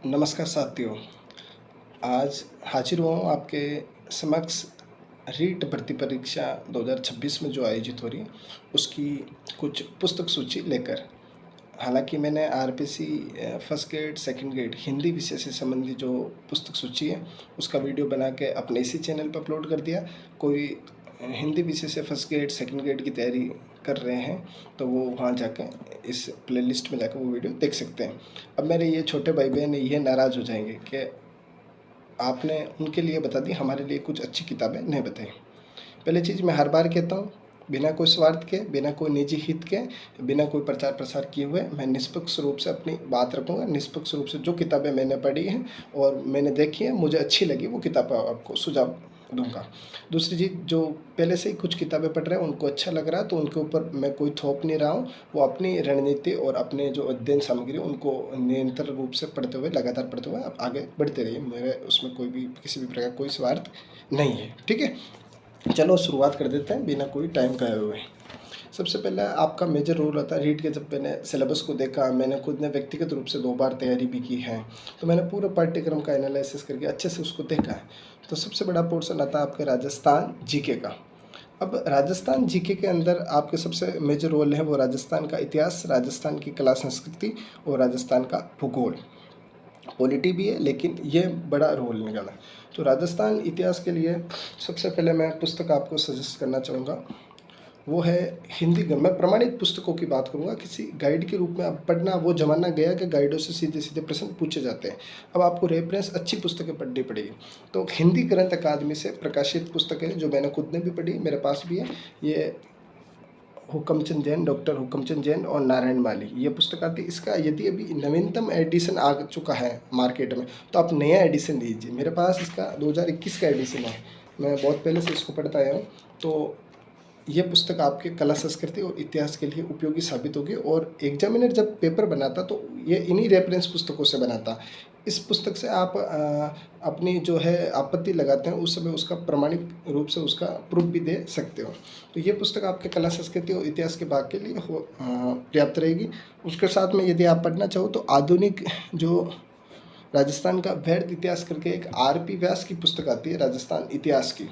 नमस्कार साथियों। आज हाजिर हुआ हूँ आपके समक्ष रीट भर्ती परीक्षा 2026 में जो आयोजित हो रही है उसकी कुछ पुस्तक सूची लेकर। हालांकि मैंने RPC first grade second grade Hindi विषय से संबंधित जो पुस्तक सूची है उसका वीडियो बना के अपने इसी चैनल पर अपलोड कर दिया। कोई हिंदी विषय से फर्स्ट ग्रेड सेकंड ग्रेड की तैयारी कर रहे हैं तो वो वहाँ जाकर इस प्लेलिस्ट में जाकर वो वीडियो देख सकते हैं। अब मेरे ये छोटे भाई बहन ये नाराज़ हो जाएंगे कि आपने उनके लिए बता दी, हमारे लिए कुछ अच्छी किताबें नहीं बताई। पहली चीज़ मैं हर बार कहता हूँ, बिना कोई स्वार्थ के, बिना कोई निजी हित के, बिना कोई प्रचार प्रसार किए हुए मैं निष्पक्ष रूप से अपनी बात रखूँगा। निष्पक्ष रूप से जो किताबें मैंने पढ़ी हैं और मैंने देखी है, मुझे अच्छी लगी, वो किताब आपको सुझाव दूंगा। दूसरी चीज़, जो पहले से ही कुछ किताबें पढ़ रहे हैं उनको अच्छा लग रहा है तो उनके ऊपर मैं कोई थोप नहीं रहा हूँ। वो अपनी रणनीति और अपने जो अध्ययन सामग्री उनको निरंतर रूप से पढ़ते हुए, लगातार पढ़ते हुए आप आगे बढ़ते रहिए। मेरे उसमें कोई भी किसी भी प्रकार कोई स्वार्थ नहीं है, ठीक है। चलो शुरुआत कर देते हैं बिना कोई टाइम गए हुए। सबसे पहले आपका मेजर रोल होता है रीड के। जब मैंने सिलेबस को देखा, मैंने खुद ने व्यक्तिगत रूप से 2 बार तैयारी भी की है, तो मैंने पूरे पाठ्यक्रम का एनालिसिस करके अच्छे से उसको देखा है। तो सबसे बड़ा पोर्शन आता है आपके राजस्थान जीके का। अब राजस्थान जीके के अंदर आपके सबसे मेजर रोल है वो राजस्थान का इतिहास, राजस्थान की कला संस्कृति और राजस्थान का भूगोल। पॉलिटी भी है लेकिन ये बड़ा रोल निकाला। तो राजस्थान इतिहास के लिए सबसे पहले मैं पुस्तक आपको सजेस्ट करना चाहूँगा, वो है हिंदी। मैं प्रमाणित पुस्तकों की बात करूँगा, किसी गाइड के रूप में अब पढ़ना वो ज़माना गया कि गाइडों से सीधे सीधे प्रश्न पूछे जाते हैं। अब आपको रेफरेंस अच्छी पुस्तकें पढ़नी पड़ेगी। तो हिंदी ग्रंथ अकादमी से प्रकाशित पुस्तकें जो मैंने खुद ने भी पढ़ी, मेरे पास भी है, ये हुकमचंद जैन, डॉक्टर हुकमचंद जैन और नारायण माली, ये पुस्तक आती है। इसका यदि अभी नवीनतम एडिशन आ चुका है मार्केट में तो आप नया एडिशन लीजिए। मेरे पास इसका 2021 का एडिशन है, मैं बहुत पहले से इसको पढ़ता आया हूँ। तो ये पुस्तक आपके कला संस्कृति और इतिहास के लिए उपयोगी साबित होगी। और एग्जामिनर जब पेपर बनाता तो ये इन्हीं रेफरेंस पुस्तकों से बनाता। इस पुस्तक से आप अपनी जो है आपत्ति लगाते हैं उस समय उसका प्रमाणित रूप से उसका प्रूफ भी दे सकते हो। तो ये पुस्तक आपके कला संस्कृति और इतिहास के भाग के लिए पर्याप्त रहेगी। उसके साथ में यदि आप पढ़ना चाहो तो आधुनिक जो राजस्थान का वैध इतिहास करके एक आर.पी. व्यास की पुस्तक आती है राजस्थान इतिहास की,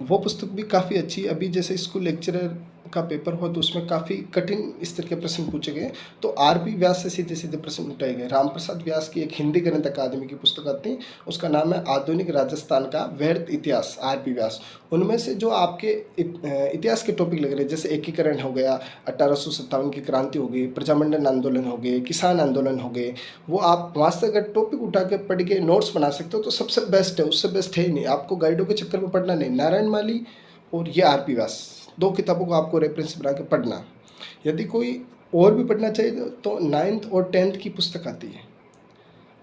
वो पुस्तक भी काफ़ी अच्छी। अभी जैसे स्कूल लेक्चरर का पेपर हुआ तो उसमें काफ़ी कठिन स्तर के प्रश्न पूछे गए, तो आर.पी. व्यास से सीधे सीधे प्रश्न उठाए गए। रामप्रसाद व्यास की एक हिंदी ग्रंथ अकादमी की पुस्तक आती है, उसका नाम है आधुनिक राजस्थान का वैध इतिहास, आर.पी. व्यास। उनमें से जो आपके इतिहास के टॉपिक लग रहे हैं, जैसे एकीकरण हो गया, 1857 की क्रांति हो गई, प्रजामंडल आंदोलन हो गए, किसान आंदोलन हो गए, वो आप वहाँ से अगर टॉपिक उठा के पढ़ के नोट्स बना सकते हो तो सबसे बेस्ट है। उससे बेस्ट है ही नहीं, आपको गाइडों के चक्कर में पढ़ना नहीं। नारायण माली और ये आर.पी. व्यास, 2 किताबों को आपको रेफरेंस बना के पढ़ना। यदि कोई और भी पढ़ना चाहिए तो 9th और 10th की पुस्तक आती है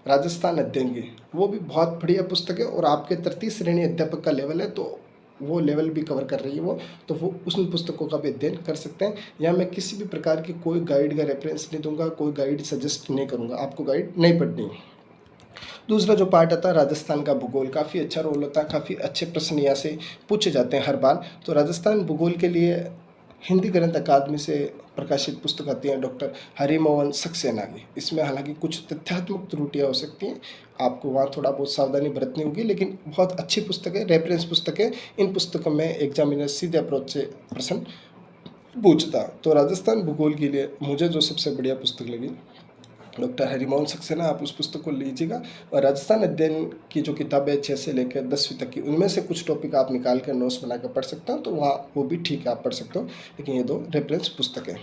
राजस्थान अध्ययन की, वो भी बहुत बढ़िया पुस्तक है। और आपके तृतीय श्रेणी अध्यापक का लेवल है तो वो लेवल भी कवर कर रही है वो, तो वो उस पुस्तकों का भी अध्ययन कर सकते हैं। या मैं किसी भी प्रकार की कोई गाइड का रेफरेंस नहीं दूंगा, कोई गाइड सजेस्ट नहीं करूंगा, आपको गाइड नहीं पढ़नी। दूसरा जो पार्ट आता है राजस्थान का भूगोल, काफ़ी अच्छा रोल होता है, काफ़ी अच्छे प्रश्न यहाँ से पूछे जाते हैं हर बार। तो राजस्थान भूगोल के लिए हिंदी ग्रंथ अकादमी से प्रकाशित पुस्तक आती है डॉक्टर हरिमोहन सक्सेना की। इसमें हालांकि कुछ तथ्यात्मक त्रुटियाँ हो सकती हैं, आपको वहाँ थोड़ा बहुत सावधानी बरतनी होगी, लेकिन बहुत अच्छी पुस्तक है, रेफरेंस पुस्तक है। इन पुस्तकों में एग्जामिनर सीधे अप्रोच से प्रश्न पूछता। तो राजस्थान भूगोल के लिए मुझे जो सबसे बढ़िया पुस्तक लगी डॉक्टर हरिमोहन सक्सेना, आप उस पुस्तक को लीजिएगा। और राजस्थान अध्ययन की जो किताबें 6 से लेकर 10वीं तक की, उनमें से कुछ टॉपिक आप निकाल कर नोट्स बना कर पढ़ सकते हो, तो वहाँ वो भी ठीक है, आप पढ़ सकते हो, लेकिन ये 2 रेफरेंस पुस्तकें।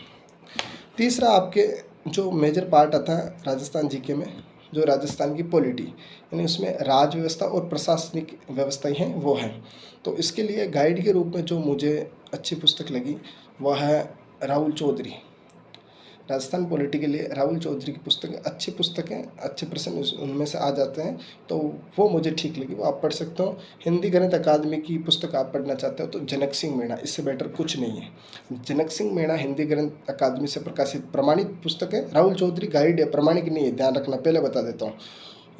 तीसरा आपके जो मेजर पार्ट आता है राजस्थान जीके में, जो राजस्थान की पॉलिटी, यानी उसमें राज व्यवस्था और प्रशासनिक व्यवस्थाएं हैं वो हैं। तो इसके लिए गाइड के रूप में जो मुझे अच्छी पुस्तक लगी वह है राहुल चौधरी। राजस्थान पॉलिटी के लिए राहुल चौधरी की पुस्तक अच्छी पुस्तक है, अच्छे प्रश्न उनमें से आ जाते हैं, तो वो मुझे ठीक लगी, वो आप पढ़ सकते हो। हिंदी गणित अकादमी की पुस्तक आप पढ़ना चाहते हो तो जनक सिंह मीणा, इससे बेटर कुछ नहीं है। जनक सिंह मीणा हिंदी गणित अकादमी से प्रकाशित प्रमाणित पुस्तक है। राहुल चौधरी गाइड है, प्रमाणिक नहीं है, ध्यान रखना, पहले बता देता हूँ।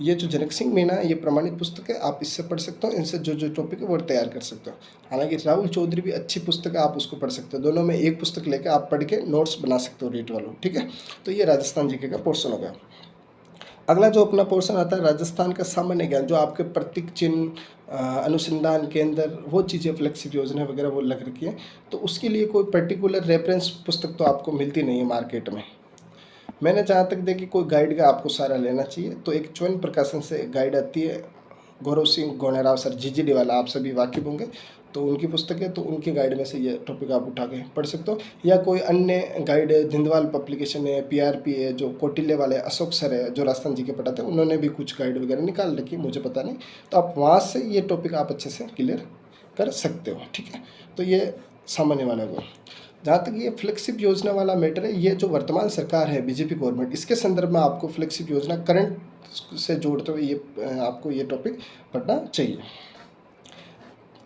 ये जो जनक सिंह मीणा है ये प्रमाणित पुस्तक है, आप इससे पढ़ सकते हो, इनसे जो जो टॉपिक है वो तैयार कर सकते हो। हालांकि राहुल चौधरी भी अच्छी पुस्तक है, आप उसको पढ़ सकते हो। दोनों में एक पुस्तक लेकर आप पढ़ के नोट्स बना सकते हो रीट वालों, ठीक है। तो ये राजस्थान जीके का पोर्शन हो गया। अगला जो अपना पोर्शन आता है राजस्थान का सामान्य ज्ञान, जो आपके प्रतीक चिन्ह, अनुसंधान के अंदर वो चीज़ें फ्लेक्सिब योजना वगैरह वो लग रखी है, तो उसके लिए कोई पर्टिकुलर रेफरेंस पुस्तक तो आपको मिलती नहीं है मार्केट में। मैंने जहाँ तक देखी कोई गाइड का आपको सहारा लेना चाहिए, तो एक च्वन प्रकाशन से गाइड आती है, गौरव सिंह गोनेराव सर जीजीडी वाला, आप सभी वाकिफ होंगे, तो उनकी पुस्तक है, तो उनकी गाइड में से ये टॉपिक आप उठा के पढ़ सकते हो। या कोई अन्य गाइड है, धिंदवाल पब्लिकेशन है, पीआरपी है, जो कौटिल्य वाले अशोक सर है जो राजस्थान जी के पढ़ाते हैं, उन्होंने भी कुछ गाइड वगैरह निकाल रखी, मुझे पता नहीं, तो आप वहाँ से ये टॉपिक आप अच्छे से क्लियर कर सकते हो। ठीक है, तो ये सामान्य वाला को। जहाँ तक ये फ्लेक्सिब योजना वाला मैटर है, ये जो वर्तमान सरकार है बीजेपी गवर्नमेंट, इसके संदर्भ में आपको फ्लेक्सिब योजना करंट से जोड़ते हुए ये आपको ये टॉपिक पढ़ना चाहिए।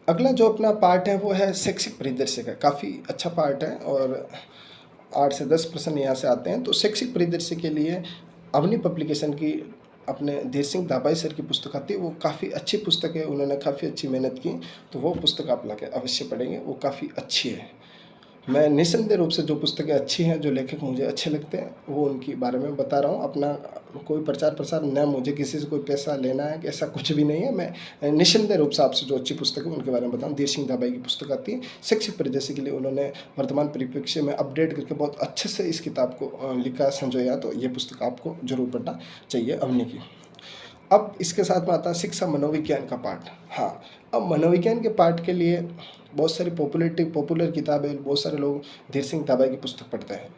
अगला जो अपना पार्ट है वो है शैक्षिक परिदृश्य का, काफ़ी अच्छा पार्ट है और 8 से 10 प्रश्न यहाँ से आते हैं। तो शैक्षिक परिदृश्य के लिए अवनी पब्लिकेशन की अपने धीर सिंह दाबाई सर की पुस्तक आती है, वो काफ़ी अच्छी पुस्तक है, उन्होंने काफ़ी अच्छी मेहनत की, तो वो पुस्तक आप लगे अवश्य पढ़ेंगे, वो काफ़ी अच्छी है। मैं निस्संदेह रूप से जो पुस्तकें अच्छी हैं, जो लेखक मुझे अच्छे लगते हैं, वो उनके बारे में बता रहा हूँ। अपना कोई प्रचार प्रसार न, मुझे किसी से कोई पैसा लेना है, ऐसा कुछ भी नहीं है। मैं निस्संदेह रूप से आपसे जो अच्छी पुस्तक है उनके बारे में बताऊँ। धीर सिंह दाबाई की पुस्तक आती है शैक्षिक परिदृश्य के लिए, उन्होंने वर्तमान परिप्रेक्ष्य में अपडेट करके बहुत अच्छे से इस किताब को लिखा संजोया, तो ये पुस्तक आपको जरूर पढ़ना चाहिए अवनी की। अब इसके साथ में आता है शिक्षा मनोविज्ञान का पार्ट। हाँ, अब मनोविज्ञान के पार्ट के लिए बहुत सारी पॉपुलर किताबें, बहुत सारे लोग धीर सिंह दाबाई की पुस्तक पढ़ते हैं।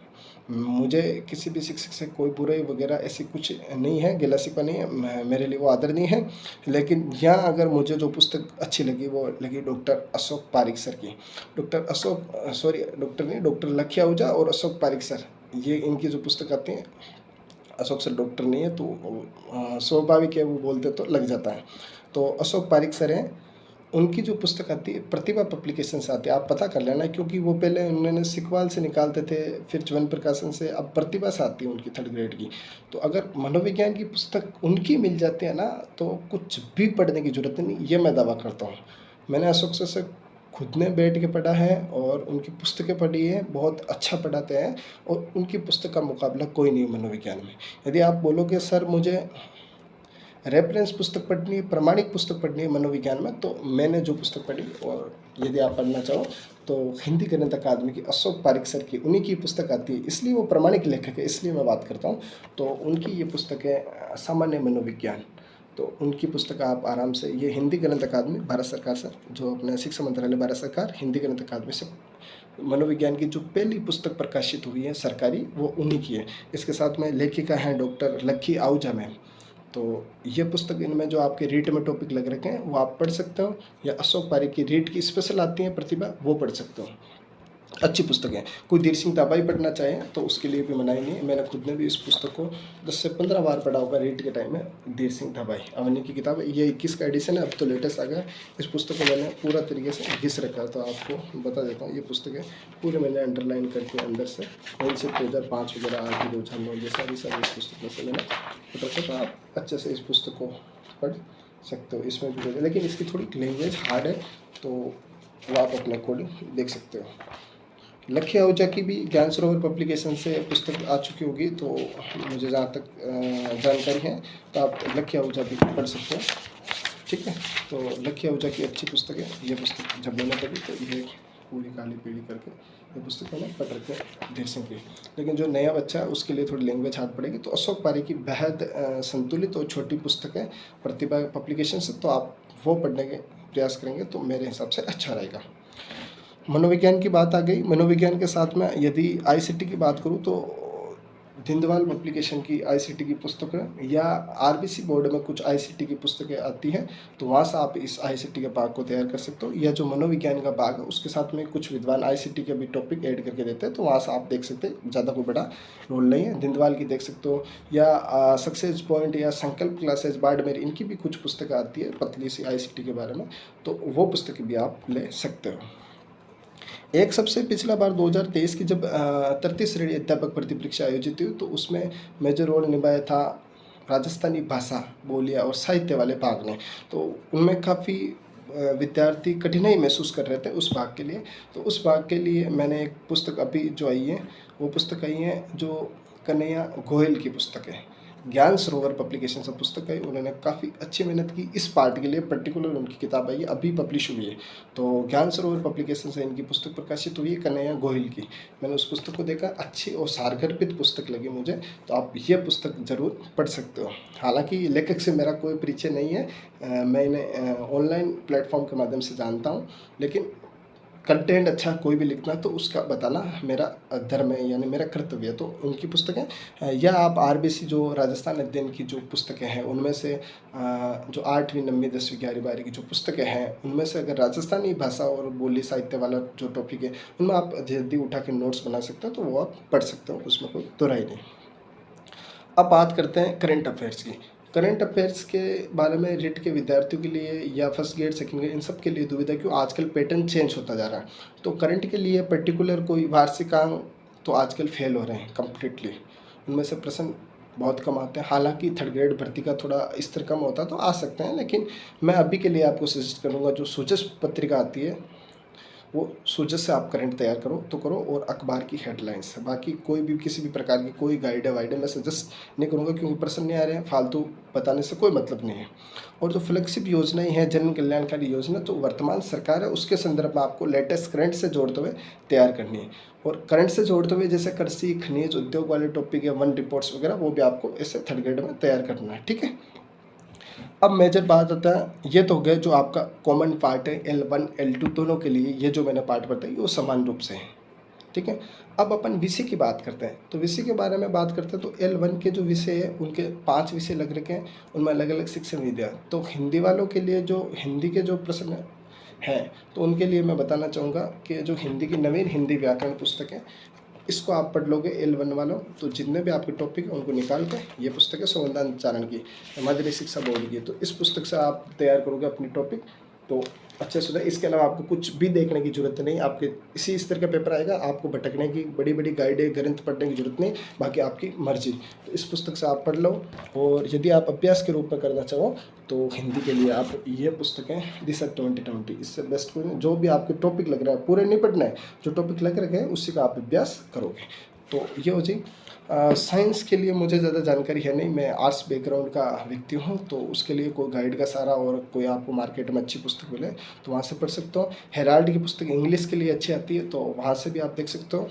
मुझे किसी भी शिक्षक से कोई बुराई वगैरह ऐसी कुछ नहीं है, गिला शिकवा नहीं है, मेरे लिए वो आदरणीय है। लेकिन यहाँ अगर मुझे जो पुस्तक अच्छी लगी वो लगी डॉक्टर अशोक पारिक सर की। डॉक्टर लखी आहूजा और अशोक पारिक सर, ये इनकी जो पुस्तक आती है, अशोक सर डॉक्टर नहीं है तो स्वाभाविक है, वो बोलते तो लग जाता है। तो अशोक पारिक सर हैं, उनकी जो पुस्तक आती है प्रतिभा पब्लिकेशन से आती है, आप पता कर लेना, क्योंकि वो पहले उन्होंने सिकवाल से निकालते थे, फिर च्वन प्रकाशन से, अब प्रतिभा से आती है उनकी 3rd ग्रेड की। तो अगर मनोविज्ञान की पुस्तक उनकी मिल जाती है ना, तो कुछ भी पढ़ने की जरूरत नहीं, ये मैं दावा करता हूँ। मैंने अशोक सर से खुद ने बैठ के पढ़ा है और उनकी पुस्तकें पढ़ी है, बहुत अच्छा पढ़ाते हैं और उनकी पुस्तक का मुकाबला कोई नहीं मनोविज्ञान में। यदि आप बोलोगे सर मुझे रेफरेंस पुस्तक पढ़नी है, प्रमाणिक पुस्तक पढ़नी है मनोविज्ञान में, तो मैंने जो पुस्तक पढ़ी, और यदि आप पढ़ना चाहो तो हिंदी गणित अकादमी की अशोक पारिक सर की, उन्हीं की पुस्तक आती है, इसलिए वो प्रमाणिक लेखक है, इसलिए मैं बात करता हूँ। तो उनकी ये पुस्तक है सामान्य मनोविज्ञान, तो उनकी पुस्तक आप आराम से, ये हिंदी गणित अकादमी भारत सरकार सर, जो अपने शिक्षा मंत्रालय भारत सरकार हिंदी गणित अकादमी से मनोविज्ञान की जो पहली पुस्तक प्रकाशित हुई है सरकारी, वो उन्हीं की है। इसके साथ में लेखिका हैं डॉक्टर लखी आहूजा मैम। तो ये पुस्तक, इनमें जो आपके रीट में टॉपिक लग रखे हैं वो आप पढ़ सकते हो, या अशोक पारिक की रीट की स्पेशल आती है प्रतिभा, वो पढ़ सकते हो, अच्छी पुस्तक है। कोई धीर सिंह दाबाई पढ़ना चाहे तो उसके लिए भी मनाही नहीं है, मैंने खुद ने भी इस पुस्तक को 10 से 15 बार पढ़ा होगा रीट के टाइम में। धीर सिंह दाबाई अवनी की किताब है, ये 21 का एडिशन है, अब तो लेटेस्ट आ गया। इस पुस्तक को मैंने पूरा तरीके से घिस रखा है, तो आपको बता देता हूँ। ये पुस्तक है पूरे मैंने अंडरलाइन करके अंदर से, वहीं से 2005 वगैरह आगे 2009 जैसा भी सब इस पुस्तक में से मैंने पता रखा, तो आप अच्छे से इस पुस्तक को पढ़ सकते हो। इसमें भी, लेकिन इसकी थोड़ी लैंग्वेज हार्ड है, तो वो आप अपने अकॉर्डिंग देख सकते हो। लखी आहूजा की भी ज्ञान सरोवर पब्लिकेशन से पुस्तक आ चुकी होगी, तो मुझे जहाँ तक जानकारी है, तो आप लखी आहूजा भी पढ़ सकते हो। ठीक है, तो लखी आहूजा की अच्छी पुस्तक है ये पुस्तक। जब मैंने पढ़ी तो ये पूरी काली पीली करके ये पुस्तक मैंने पढ़ रखी है धीर सिंह की। लेकिन जो नया बच्चा है उसके लिए थोड़ी लैंग्वेज हार्ड पड़ेगी, तो अशोक पारिक की बेहद संतुलित और छोटी पुस्तक है प्रतिभा पब्लिकेशन से, तो आप वो पढ़ने के प्रयास करेंगे तो मेरे हिसाब से अच्छा रहेगा। मनोविज्ञान की बात आ गई। मनोविज्ञान के साथ में यदि आईसीटी की बात करूँ, तो धिंदवाल पब्लिकेशन की आईसीटी की पुस्तक है, या आरबीसी बोर्ड में कुछ आईसीटी की पुस्तकें आती हैं, तो वहाँ से आप इस आईसीटी के भाग को तैयार कर सकते हो। या जो मनोविज्ञान का भाग है उसके साथ में कुछ विद्वान आईसीटी के भी टॉपिक ऐड करके देते हैं, तो वहाँ से आप देख सकते हैं, ज़्यादा कोई बड़ा रोल नहीं है। धिंदवाल की देख सकते हो, या सक्सेस पॉइंट या संकल्प क्लासेज बाड़मेर, इनकी भी कुछ पुस्तकें आती है पतली सी आईसीटी के बारे में, तो वो पुस्तकें भी आप ले सकते हो। एक सबसे पिछला बार 2023 की जब 33 श्रेणी अध्यापक भर्ती परीक्षा आयोजित हुई, तो उसमें मेजर रोल निभाया था राजस्थानी भाषा, बोलियाँ और साहित्य वाले भाग ने। तो उनमें काफ़ी विद्यार्थी कठिनाई महसूस कर रहे थे उस भाग के लिए, तो उस भाग के लिए मैंने एक पुस्तक अभी जो आई है, वो पुस्तक आई है जो कन्हैया गोयल की पुस्तक है। ज्ञान सरोवर पब्लिकेशन से पुस्तक है, उन्होंने काफ़ी अच्छी मेहनत की इस पार्ट के लिए, पर्टिकुलर उनकी किताब आई है, अभी पब्लिश हुई है। तो ज्ञान सरोवर पब्लिकेशन से इनकी पुस्तक प्रकाशित हुई है, कन्हैया गोहिल की। मैंने उस पुस्तक को देखा, अच्छी और सारगर्भित पुस्तक लगी मुझे, तो आप ये पुस्तक ज़रूर पढ़ सकते हो। हालांकि लेखक से मेरा कोई परिचय नहीं है, मैं इन्हें ऑनलाइन प्लेटफॉर्म के माध्यम से जानता हूँ, लेकिन कंटेंट अच्छा कोई भी लिखना तो उसका बताना मेरा धर्म है, यानी मेरा कर्तव्य है। तो उनकी पुस्तकें, या आप आरबीसी जो राजस्थान अध्ययन की जो पुस्तकें हैं उनमें से जो 8वीं 9वीं 10वीं 11वीं 12वीं की जो पुस्तकें हैं उनमें से अगर राजस्थानी भाषा और बोली साहित्य वाला जो टॉपिक है उनमें आप जल्दी उठा के नोट्स बना सकते हो, तो वो आप पढ़ सकते हो, उसमें कोई दोहराई नहीं। अब बात करते हैं करंट अफेयर्स की। करंट अफेयर्स के बारे में रिट के विद्यार्थियों के लिए या फर्स्ट ग्रेड सेकंड ग्रेड इन सब के लिए दुविधा, क्यों आजकल पैटर्न चेंज होता जा रहा है। तो करंट के लिए पर्टिकुलर कोई वार्षिकांक तो आजकल फेल हो रहे हैं कम्प्लीटली, उनमें से प्रश्न बहुत कम आते हैं। हालांकि थर्ड ग्रेड भर्ती का थोड़ा स्तर कम होता है तो आ सकते हैं, लेकिन मैं अभी के लिए आपको सजेस्ट करूँगा जो सूचस पत्रिका आती है वो सूचस से आप करंट तैयार करो तो करो, और अखबार की हेडलाइंस। बाकी कोई भी किसी भी प्रकार की कोई गाइड वाइड मैं सजेस्ट नहीं करूँगा, क्योंकि प्रश्न नहीं आ रहे हैं, फालतू बताने से कोई मतलब नहीं है। और जो फ्लैगशिप योजनाएं हैं, जन कल्याणकारी योजना, तो वर्तमान सरकार है उसके संदर्भ में आपको लेटेस्ट करंट से जोड़ते हुए तैयार करनी है। और करंट से जोड़ते हुए जैसे कृषि, खनिज, उद्योग वाले टॉपिक या वन रिपोर्ट्स वगैरह, वो भी आपको ऐसे थर्ड ग्रेड में तैयार करना है, ठीक है। अब मेजर बात आता है, ये तो हो गया जो आपका कॉमन पार्ट है L1 L2 दोनों के लिए, ये जो मैंने पार्ट बताई वो समान रूप से है, ठीक है। अब अपन विषय की बात करते हैं, तो विषय के बारे में बात करते हैं तो L1 के जो विषय है उनके 5 विषय लग रखे हैं, उनमें अलग अलग शिक्षण विधा। तो हिंदी वालों के लिए जो हिंदी के जो प्रश्न हैं तो उनके लिए मैं बताना चाहूँगा कि जो हिंदी की नवीन हिंदी व्याकरण पुस्तक है इसको आप पढ़ लोगे L1 वालों, तो जितने भी आपके टॉपिक हैं उनको निकाल के, ये पुस्तक है संविधान की, माध्यमिक शिक्षा बोर्ड की, तो इस पुस्तक से आप तैयार करोगे अपनी टॉपिक तो अच्छे से। इसके अलावा आपको कुछ भी देखने की जरूरत नहीं, आपके इसी स्तर का पेपर आएगा, आपको भटकने की, बड़ी बड़ी गाइडें ग्रंथ पढ़ने की जरूरत नहीं, बाकी आपकी मर्जी। तो इस पुस्तक से आप पढ़ लो, और यदि आप अभ्यास के रूप में करना चाहो तो हिंदी के लिए आप ये पुस्तकें दिशा 2020, इससे बेस्ट कोई नहीं। जो भी आपके टॉपिक लग रहा है पूरे नहीं पढ़ना है, जो टॉपिक लग रखे हैं उसी का आप अभ्यास करोगे। तो ये हो जी। साइंस के लिए मुझे ज़्यादा जानकारी है नहीं, मैं आर्ट्स बैकग्राउंड का व्यक्ति हूँ, तो उसके लिए कोई गाइड का सहारा और कोई आपको मार्केट में अच्छी पुस्तक मिले तो वहाँ से पढ़ सकते हो। हेराल्ड की पुस्तक इंग्लिश के लिए अच्छी आती है, तो वहाँ से भी आप देख सकते हो।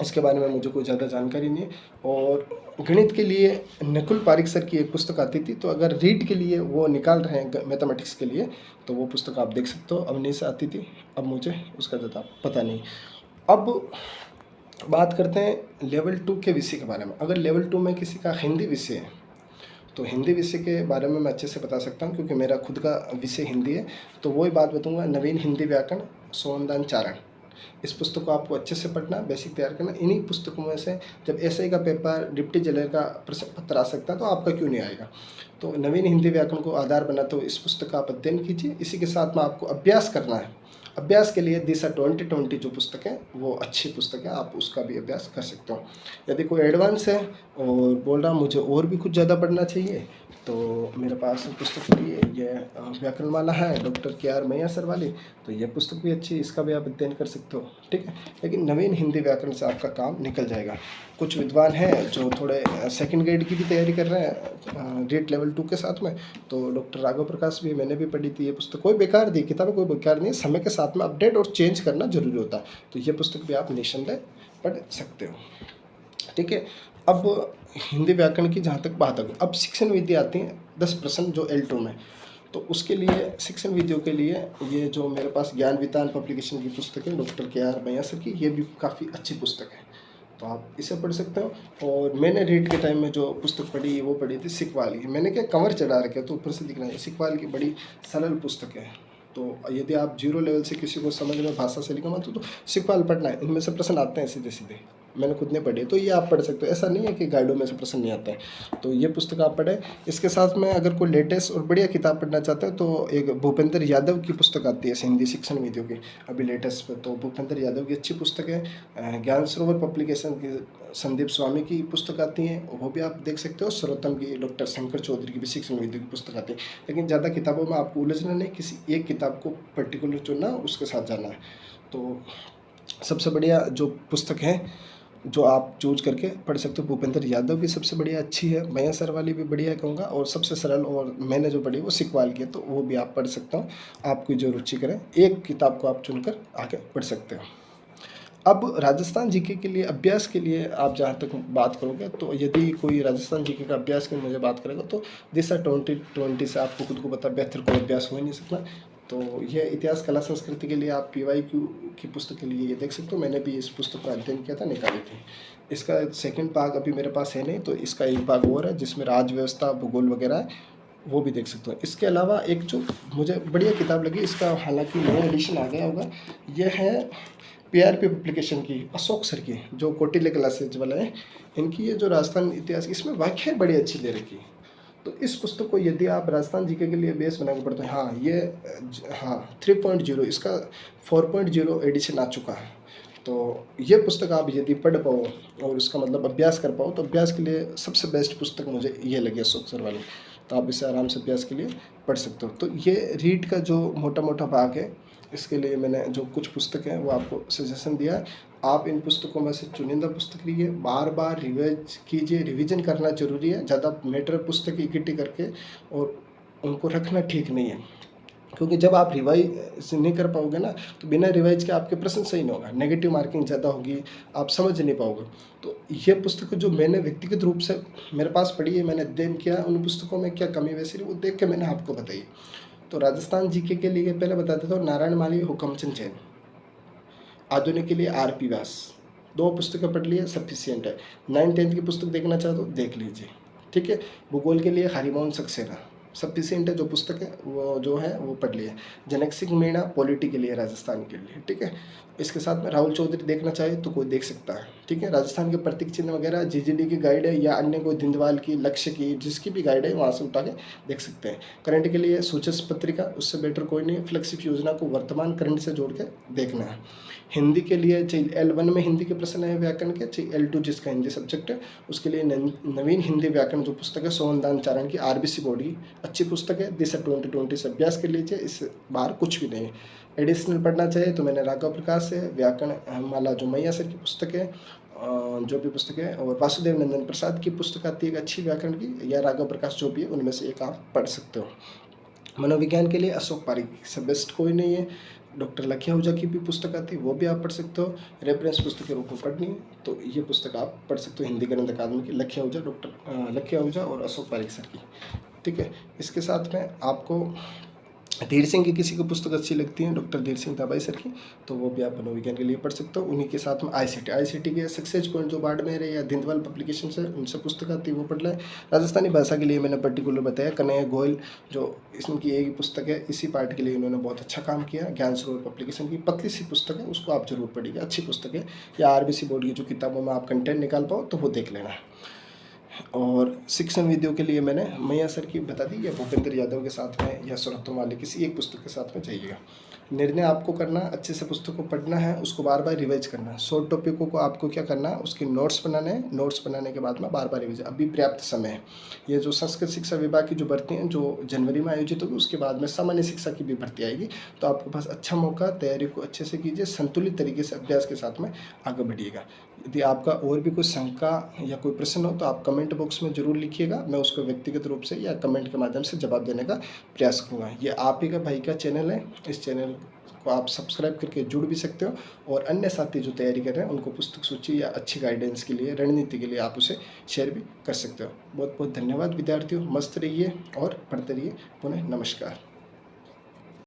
इसके बारे में मुझे कोई ज़्यादा जानकारी नहीं है। और गणित के लिए नकुल पारिक सर की एक पुस्तक आती थी, तो अगर रीड के लिए वो निकाल रहे हैं मैथमेटिक्स के लिए तो वो पुस्तक आप देख सकते हो, अवनी से आती थी, अब मुझे उसका ज़्यादा पता नहीं। अब बात करते हैं लेवल 2 के विषय के बारे में। अगर लेवल 2 में किसी का हिंदी विषय है तो हिंदी विषय के बारे में मैं अच्छे से बता सकता हूँ, क्योंकि मेरा खुद का विषय हिंदी है। तो वही बात बताऊँगा, नवीन हिंदी व्याकरण संविधान चारण, इस पुस्तक को आपको अच्छे से पढ़ना, बेसिक तैयार करना। इन्हीं पुस्तकों में से जब एसआई का पेपर, डिप्टी जेलर का प्रश्न पत्र आ सकता है तो आपका क्यों नहीं आएगा। तो नवीन हिंदी व्याकरण को आधार बनाते हुए इस पुस्तक का आप अध्ययन कीजिए। इसी के साथ में आपको अभ्यास करना है। अभ्यास के लिए दिशा 2020 जो पुस्तक है वो अच्छी पुस्तक है, आप उसका भी अभ्यास कर सकते हो। यदि कोई एडवांस है और बोल रहा मुझे और भी कुछ ज़्यादा पढ़ना चाहिए तो मेरे पास पुस्तक पड़ी है, ये व्याकरणमाला है डॉक्टर KR मैया सर वाली, तो ये पुस्तक भी अच्छी है, इसका भी आप अध्ययन कर सकते हो, ठीक है। लेकिन नवीन हिंदी व्याकरण से आपका काम निकल जाएगा। कुछ विद्वान हैं जो थोड़े सेकंड ग्रेड की भी तैयारी कर रहे हैं रीट लेवल 2 के साथ में, तो डॉक्टर राघव प्रकाश भी, मैंने भी पढ़ी थी ये पुस्तक, कोई बेकार दी किताब, कोई बेकार नहीं है, समय के साथ में अपडेट और चेंज करना जरूरी होता है। तो ये पुस्तक भी आप निस्संदेह पढ़ सकते हो, ठीक है। अब हिंदी व्याकरण की जहाँ तक बात होगी, अब शिक्षण विधि आती है 10 प्रश्न जो L2 में, तो उसके लिए शिक्षण विधियों के लिए ये जो मेरे पास ज्ञान वितान पब्लिकेशन की पुस्तक है डॉक्टर KR मैया सर की, ये भी काफ़ी अच्छी पुस्तक है, तो आप इसे पढ़ सकते हो। और मैंने रीड के टाइम में जो पुस्तक पढ़ी वो पढ़ी थी सिकवाल की, मैंने क्या कवर चढ़ा रखे तो ऊपर से दिख रहा है, सिकवाल की बड़ी सरल पुस्तक है। तो यदि आप 0 लेवल से किसी को समझ में भाषा से लिखा तो सिकवाल पढ़ना है, इनमें से प्रश्न आते हैं सीधे सीधे, मैंने खुद ने पढ़ी, तो ये आप पढ़ सकते हो, ऐसा नहीं है कि गाइडों में से प्रश्न नहीं आता है। तो ये पुस्तक आप पढ़ें। इसके साथ में अगर कोई लेटेस्ट और बढ़िया किताब पढ़ना चाहते हो तो एक भूपेंद्र यादव की पुस्तक आती है हिंदी शिक्षण विधियों की, अभी लेटेस्ट पे, तो भूपेंद्र यादव की अच्छी पुस्तक है। ज्ञान सरोवर पब्लिकेशन की संदीप स्वामी की पुस्तक आती है, वो भी आप देख सकते हो। सर्वोत्तम की डॉक्टर शंकर चौधरी की भी शिक्षण विधियों की पुस्तक आती है। लेकिन ज़्यादा किताबों में आपको उलझना नहीं, किसी एक किताब को पर्टिकुलर चुनना, उसके साथ जाना है। तो सबसे बढ़िया जो पुस्तक है जो आप चूज करके पढ़ सकते हो। भूपेंद्र यादव भी सबसे बढ़िया अच्छी है, मैया सर वाली भी बढ़िया कहूँगा, और सबसे सरल और मैंने जो पढ़ी वो सिकवाल की है, तो वो भी आप पढ़ सकते हो। आपकी जो रुचि करे एक किताब को आप चुनकर आगे पढ़ सकते हो। अब राजस्थान जीके के लिए अभ्यास के लिए आप जहाँ तक बात करोगे, तो यदि कोई राजस्थान जीके का अभ्यास की मुझे बात करेगा तो दिशा 2020 से आपको खुद को पता बेहतर कोई अभ्यास हो ही नहीं सकता। तो यह इतिहास कला संस्कृति के लिए आप PYQ की पुस्तक के लिए ये देख सकते हो। मैंने भी इस पुस्तक का अध्ययन किया था, निकाली थी। इसका सेकंड भाग अभी मेरे पास है नहीं, तो इसका एक भाग और है जिसमें राज व्यवस्था भूगोल वगैरह है, वो भी देख सकते हो। इसके अलावा एक जो मुझे बढ़िया किताब लगी, इसका हालांकि नया एडिशन आ गया होगा, यह है PRP पब्लिकेशन की, अशोक सर की, जो कौटिल्य क्लासेज वाला है, इनकी ये जो राजस्थान इतिहास, इसमें व्याख्याएं बड़ी अच्छी दे रखी है। तो इस पुस्तक को यदि आप राजस्थान जीके के लिए बेस बना के पढ़ते हैं, हाँ ये हाँ 3.0 इसका 4.0 एडिशन आ चुका है। तो ये पुस्तक आप यदि पढ़ पाओ और उसका मतलब अभ्यास कर पाओ, तो अभ्यास के लिए सबसे बेस्ट पुस्तक मुझे ये लगी अशोक सर वाली। तो आप इसे आराम से अभ्यास के लिए पढ़ सकते हो। तो ये रीड का जो मोटा मोटा भाग है, इसके लिए मैंने जो कुछ पुस्तकें हैं वो आपको सजेशन दिया है। आप इन पुस्तकों में से चुनिंदा पुस्तक लीजिए, बार बार रिवाइज कीजिए, रिवीजन करना जरूरी है। ज़्यादा मेटर पुस्तक इकट्ठी करके और उनको रखना ठीक नहीं है, क्योंकि जब आप रिवाइज नहीं कर पाओगे ना, तो बिना रिवाइज के आपके प्रश्न सही नहीं होगा, नेगेटिव मार्किंग ज़्यादा होगी, आप समझ नहीं पाओगे। तो ये पुस्तक जो मैंने व्यक्तिगत रूप से मेरे पास पढ़ी है, मैंने अध्ययन किया, उन पुस्तकों में क्या कमी वैसी वो देख के मैंने आपको बताई। तो राजस्थान जीके के लिए पहले बता देता हूँ, नारायण माली, हुकमचंद जैन। आधुनिक के लिए RP व्यास। 2 पुस्तकें पढ़ लिए सफिशियंट है। 9th-10th की पुस्तक देखना चाहते हो देख लीजिए, ठीक है। भूगोल के लिए हरिमोहन सक्सेना सफिशियंट है, जो पुस्तक है वो जो है वो पढ़ लिए। जनक सिंह मीणा पॉलिटी के लिए, राजस्थान के लिए, ठीक है। इसके साथ में राहुल चौधरी देखना चाहे तो कोई देख सकता है, ठीक है। राजस्थान के प्रतीक चिन्ह वगैरह GGD की गाइड है, या अन्य कोई दिंदवाल की, लक्ष्य की, जिसकी भी गाइड है वहाँ से उठा के देख सकते हैं। करंट के लिए सूचस पत्रिका, उससे बेटर कोई नहीं। फ्लैगशिप योजना को वर्तमान करंट से जोड़ के देखना है। हिंदी के लिए चाहे L1 में हिंदी के प्रश्न है व्याकरण के, चाहे L2 जिसका हिंदी सब्जेक्ट है उसके लिए नवीन हिंदी व्याकरण जो पुस्तक है सोहनदान चारण की, RBC बोर्ड की अच्छी पुस्तक है। दिशा 2020 से अभ्यास कर लीजिए, इस बार कुछ भी नहीं है। एडिशनल पढ़ना चाहिए तो मैंने राघव प्रकाश से व्याकरण माला जो मैया सर की पुस्तक है, जो भी पुस्तक है, और वासुदेव नंदन प्रसाद की पुस्तक आती है एक अच्छी व्याकरण की, या राघव प्रकाश जो भी है उनमें से एक आप पढ़ सकते हो। मनोविज्ञान के लिए अशोक पारिक से बेस्ट कोई नहीं है। डॉक्टर लखिया आहूजा की भी पुस्तक आती है, वो भी आप पढ़ सकते हो। रेफरेंस पुस्तक के रूप में पढ़नी है तो ये पुस्तक आप पढ़ सकते हो, हिंदी ग्रंथ अकादमी की, लखिया आहूजा, डॉक्टर लखिया आहूजा और अशोक पारिक सर की, ठीक है। इसके साथ में आपको धीर सिंह की किसी को पुस्तक अच्छी लगती है, डॉक्टर धीर सिंह दाबाई सर की, तो वो भी आप मनोविज्ञान के लिए पढ़ सकते हो। उन्हीं के साथ में ICT के सक्सेस पॉइंट जो बाड़मेर है या दिंदवाल पब्लिकेशन से, उनसे पुस्तक आती है वो पढ़ लें। राजस्थानी भाषा के लिए मैंने पर्टिकुलर बताया कन्हैया गोयल, जो इसकी एक पुस्तक है, इसी पार्ट के लिए इन्होंने बहुत अच्छा काम किया। ज्ञान सरोवर पब्लिकेशन की पतली सी पुस्तक है, उसको आप जरूर पढ़िएगा, अच्छी पुस्तक है। या RBC बोर्ड की जो किताबों में आप कंटेंट निकाल पाओ तो वो देख लेना। और शिक्षण विधियों के लिए मैंने मैया सर की बता दी, या भूपेंद्र यादव के साथ में, या सुरतम वाले किसी एक पुस्तक के साथ में जाइएगा। निर्णय आपको करना, अच्छे से पुस्तक को पढ़ना है, उसको बार बार रिवाइज करना है। शॉर्ट टॉपिकों को आपको क्या करना है, उसके नोट्स बनाने हैं, नोट्स बनाने के बाद में बार बार रिवाइज। अभी पर्याप्त समय है। ये जो संस्कृत शिक्षा विभाग की जो भर्ती हैं जो जनवरी में आयोजित होगी, उसके बाद में सामान्य शिक्षा की भी भर्ती आएगी, तो आपके पास अच्छा मौका, तैयारी को अच्छे से कीजिए, संतुलित तरीके से अभ्यास के साथ में आगे बढ़िएगा। यदि आपका और भी कोई शंका या कोई प्रश्न हो तो आप कमेंट बॉक्स में जरूर लिखिएगा, मैं उसको व्यक्तिगत रूप से या कमेंट के माध्यम से जवाब देने का प्रयास करूँगा। ये आप ही का भाई का चैनल है, इस चैनल को आप सब्सक्राइब करके जुड़ भी सकते हो, और अन्य साथी जो तैयारी कर रहे हैं उनको पुस्तक सूची या अच्छी गाइडेंस के लिए, रणनीति के लिए आप उसे शेयर भी कर सकते हो। बहुत बहुत धन्यवाद विद्यार्थियों, मस्त रहिए और पढ़ते रहिए। पुनः नमस्कार।